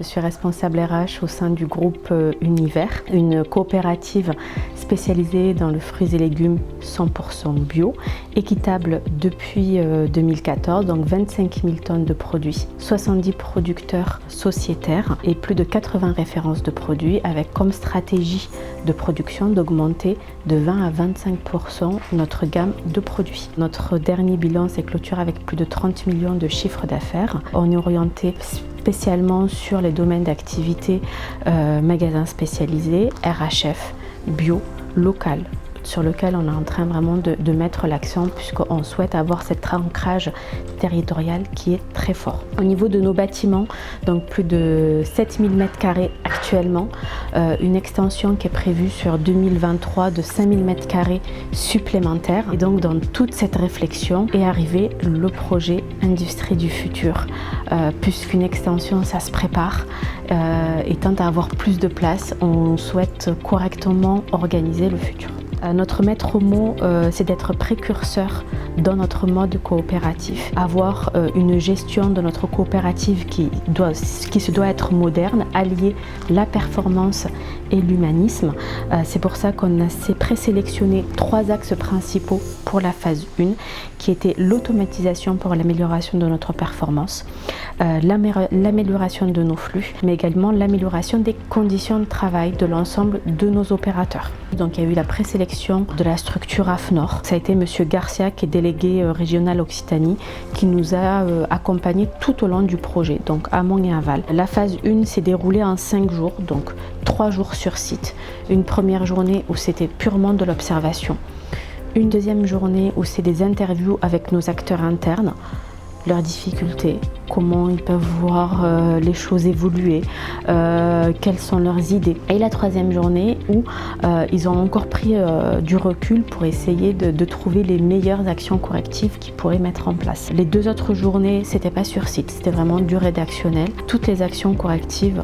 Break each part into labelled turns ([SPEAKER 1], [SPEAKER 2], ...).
[SPEAKER 1] suis responsable RH au sein du groupe Univers, une coopérative spécialisée dans le fruits et légumes 100% bio, équitable depuis 2014, donc 25 000 tonnes de produits, 70 producteurs sociétaires et plus de 80 références de produits avec comme stratégie de production d'augmenter de 20 à 25% notre gamme de produits. Notre dernier bilan s'est clôturé avec plus de 30 millions de chiffres d'affaires. On est orienté spécialement sur les domaines d'activité magasins spécialisés, RHF, bio, local, sur lequel on est en train vraiment de mettre l'accent puisqu'on souhaite avoir cet ancrage territorial qui est très fort. Au niveau de nos bâtiments, donc plus de 7000 m² actuellement, une extension qui est prévue sur 2023 de 5000 m² supplémentaires. Et donc dans toute cette réflexion est arrivé le projet Industrie du futur, puisqu'une extension ça se prépare, et tant à avoir plus de place, on souhaite correctement organiser le futur. Notre maître mot, c'est d'être précurseur dans notre mode coopératif, avoir une gestion de notre coopérative qui se doit être moderne, allier la performance et l'humanisme. C'est pour ça qu'on a présélectionné 3 axes principaux pour la phase 1, qui était l'automatisation pour l'amélioration de notre performance, l'amélioration de nos flux, mais également l'amélioration des conditions de travail de l'ensemble de nos opérateurs. Donc il y a eu la présélection de la structure AFNOR. Ça a été Monsieur Garcia, qui est délégué régional Occitanie, qui nous a accompagnés tout au long du projet, donc amont et aval. La phase 1 s'est déroulée en 5 jours, donc 3 jours sur site. Une première journée où c'était purement de l'observation. Une deuxième journée où c'est des interviews avec nos acteurs internes, leurs difficultés, comment ils peuvent voir les choses évoluer, quelles sont leurs idées. Et la troisième journée où ils ont encore pris du recul pour essayer de trouver les meilleures actions correctives qu'ils pourraient mettre en place. Les 2 autres journées, c'était pas sur site, c'était vraiment du rédactionnel. Toutes les actions correctives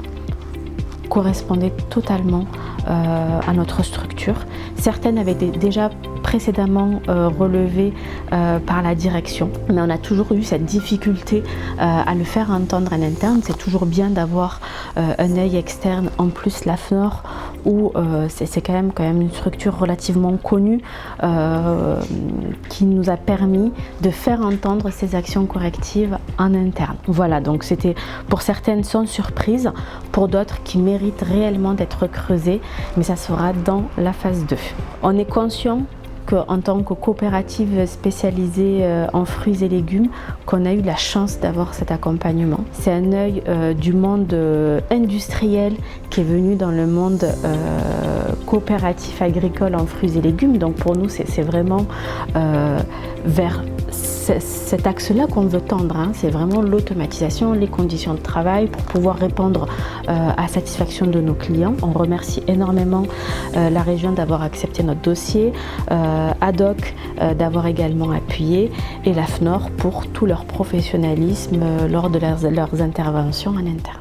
[SPEAKER 1] correspondaient totalement à notre structure. Certaines avaient déjà précédemment relevées par la direction, mais on a toujours eu cette difficulté à le faire entendre en interne. C'est toujours bien d'avoir un œil externe, en plus l'AFNOR, où c'est quand même une structure relativement connue qui nous a permis de faire entendre ces actions correctives en interne. Voilà, donc c'était pour certaines sans surprise, pour d'autres qui méritent réellement d'être creusées, mais ça sera dans la phase 2. On est conscient qu'en tant que coopérative spécialisée en fruits et légumes, qu'on a eu la chance d'avoir cet accompagnement. C'est un œil du monde industriel qui est venu dans le monde coopératif agricole en fruits et légumes. Donc pour nous, c'est vraiment vers cet axe-là qu'on veut tendre, hein. C'est vraiment l'automatisation, les conditions de travail pour pouvoir répondre à satisfaction de nos clients. On remercie énormément la région d'avoir accepté notre dossier, ADOC d'avoir également appuyé, et l'AFNOR pour tout leur professionnalisme lors de leurs interventions en interne.